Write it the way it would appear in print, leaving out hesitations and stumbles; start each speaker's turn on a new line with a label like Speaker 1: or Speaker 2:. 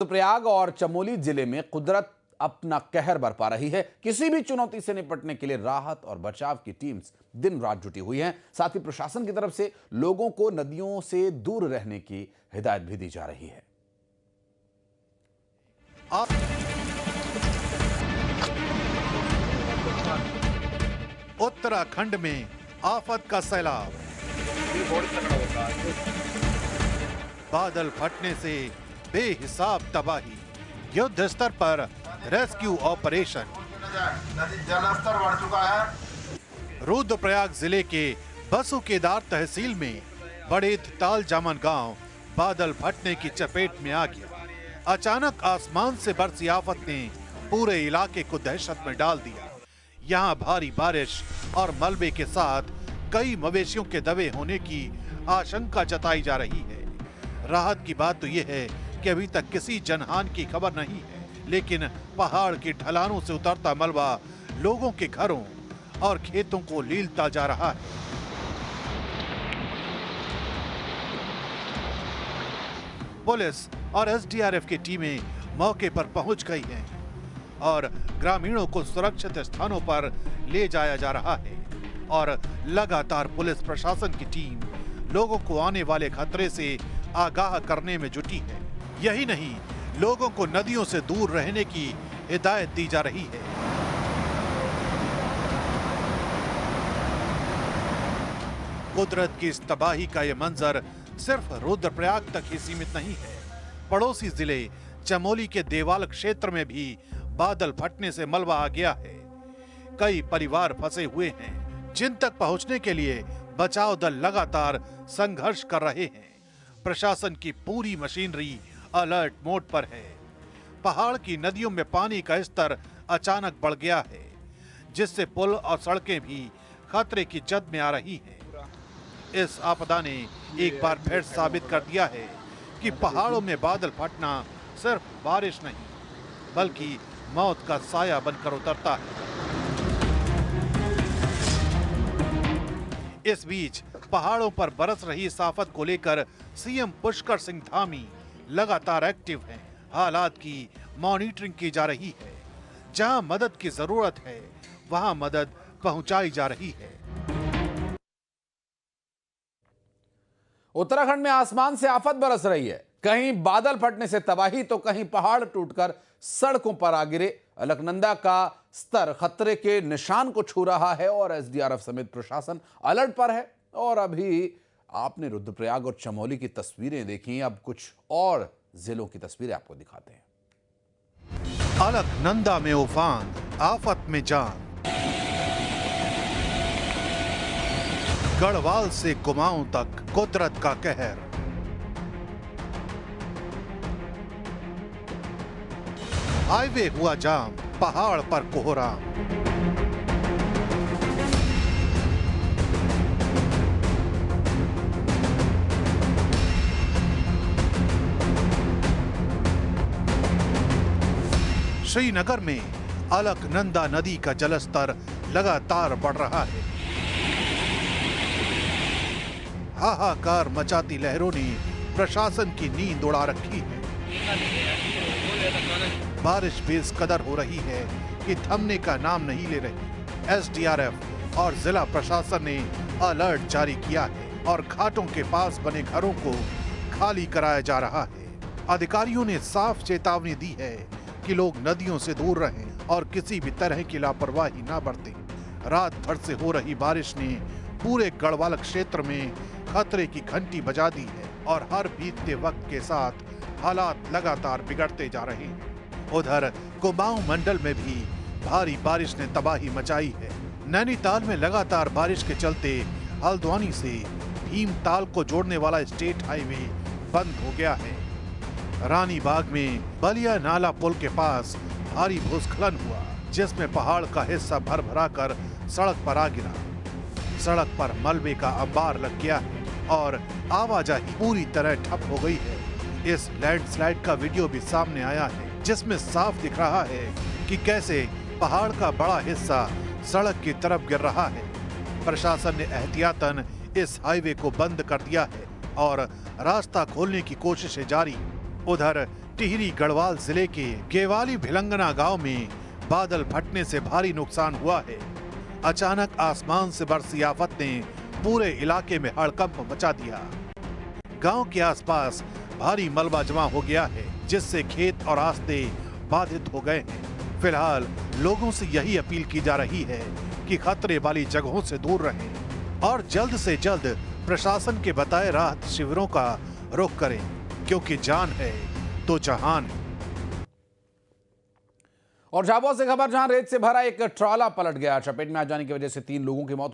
Speaker 1: रुद्रप्रयाग और चमोली जिले में कुदरत अपना कहर बरपा रही है। किसी भी चुनौती से निपटने के लिए राहत और बचाव की टीम्स दिन रात जुटी हुई हैं। साथ ही प्रशासन की तरफ से लोगों को नदियों से दूर रहने की हिदायत भी दी जा रही है।
Speaker 2: उत्तराखंड में आफत का सैलाब, बादल फटने से बेहिसाब तबाही, युद्ध स्तर पर रेस्क्यू ऑपरेशन।
Speaker 3: नदी जलस्तर बढ़ चुका है।
Speaker 2: रुद्रप्रयाग जिले के बसुकेदार तहसील में बड़े ताल जामन गांव बादल फटने की चपेट में आ गया। अचानक आसमान से बरसी आफत ने पूरे इलाके को दहशत में डाल दिया। यहाँ भारी बारिश और मलबे के साथ कई मवेशियों के दबे होने की आशंका जताई जा रही है। राहत की बात तो यह है कि अभी तक किसी जनहानि की खबर नहीं है, लेकिन पहाड़ की ढलानों से उतरता मलबा लोगों के घरों और खेतों को लीलता जा रहा है। पुलिस और एसडीआरएफ की टीमें मौके पर पहुंच गई हैं और ग्रामीणों को सुरक्षित स्थानों पर ले जाया जा रहा है और लगातार पुलिस प्रशासन की टीम लोगों को आने वाले खतरे से आगाह करने में जुटी है। यही नहीं, लोगों को नदियों से दूर रहने की हिदायत दी जा रही है। कुदरत की इस तबाही का यह मंजर सिर्फ रुद्रप्रयाग तक ही सीमित नहीं है। पड़ोसी जिले चमोली के देवाल क्षेत्र में भी बादल फटने से मलबा आ गया है। कई परिवार फंसे हुए हैं, जिन तक पहुंचने के लिए बचाव दल लगातार संघर्ष कर रहे हैं। प्रशासन की पूरी मशीनरी अलर्ट मोड पर है। पहाड़ की नदियों में पानी का स्तर अचानक बढ़ गया है, जिससे पुल और सड़कें भी खतरे की जद में आ रही हैं। इस आपदा ने एक बार फिर साबित कर दिया है कि पहाड़ों में बादल फटना सिर्फ बारिश नहीं, बल्कि मौत का साया बनकर उतरता है। इस बीच पहाड़ों पर बरस रही इस आफत को लेकर सीएम पुष्कर सिंह धामी लगातार एक्टिव हैं। हालात की मॉनिटरिंग की जा रही है। जहां मदद की जरूरत है, वहां मदद पहुंचाई जा रही है।
Speaker 1: उत्तराखंड में आसमान से आफत बरस रही है। कहीं बादल फटने से तबाही तो कहीं पहाड़ टूटकर सड़कों पर आ गिरे। अलकनंदा का स्तर खतरे के निशान को छू रहा है और एसडीआरएफ समेत प्रशासन अलर्ट पर है। और अभी आपने रुद्रप्रयाग और चमोली की तस्वीरें देखी, अब कुछ और जिलों की तस्वीरें आपको दिखाते हैं।
Speaker 2: अलकनंदा में उफान, आफत में जान। गढ़वाल से कुमाऊं तक कुदरत का कहर। हाईवे हुआ जाम, पहाड़ पर कोहराम। श्रीनगर में अलकनंदा नदी का जलस्तर लगातार बढ़ रहा है। हाहाकार मचाती लहरों ने प्रशासन की नींद उड़ा रखी है। बारिश बेस कदर हो रही है कि थमने का नाम नहीं ले रही। एसडीआरएफ और जिला प्रशासन ने अलर्ट जारी किया है और घाटों के पास बने घरों को खाली कराया जा रहा है। अधिकारियों ने साफ चेतावनी दी है कि लोग नदियों से दूर रहें और किसी भी तरह की लापरवाही ना बरतें। रात भर से हो रही बारिश ने पूरे गढ़वाल क्षेत्र में खतरे की घंटी बजा दी है और हर बीतते वक्त के साथ हालात लगातार बिगड़ते जा रहे हैं। उधर कुमाऊं मंडल में भी भारी बारिश ने तबाही मचाई है। नैनीताल में लगातार बारिश के चलते हल्द्वानी से भीमताल को जोड़ने वाला स्टेट हाईवे बंद हो गया है। रानी बाग में बलिया नाला पुल के पास भारी भूस्खलन हुआ, जिसमें पहाड़ का हिस्सा भर भरा कर सड़क पर आ गिरा। सड़क पर मलबे का अंबार लग गया है और आवाजाही पूरी तरह ठप हो गई है। इस लैंडस्लाइड का वीडियो भी सामने आया है, जिसमें साफ दिख रहा है कि कैसे पहाड़ का बड़ा हिस्सा सड़क की तरफ गिर रहा है। प्रशासन ने एहतियातन इस हाईवे को बंद कर दिया है और रास्ता खोलने की कोशिशें जारी। उधर टिहरी गढ़वाल जिले के केवाली भिलंगना गांव में बादल फटने से भारी नुकसान हुआ है। अचानक आसमान से बरसी आफत ने पूरे इलाके में हड़कंप मचा दिया। गांव के आसपास भारी मलबा जमा हो गया है, जिससे खेत और रास्ते बाधित हो गए हैं। फिलहाल लोगों से यही अपील की जा रही है कि खतरे वाली जगहों से दूर रहें और जल्द से जल्द प्रशासन के बताए राहत शिविरों का रुख करें, क्योंकि जान है तो जहान है।
Speaker 1: और झाबुआ से खबर, जहां रेत से भरा एक ट्राला पलट गया। चपेट में आ जाने की वजह से 3 लोगों की मौत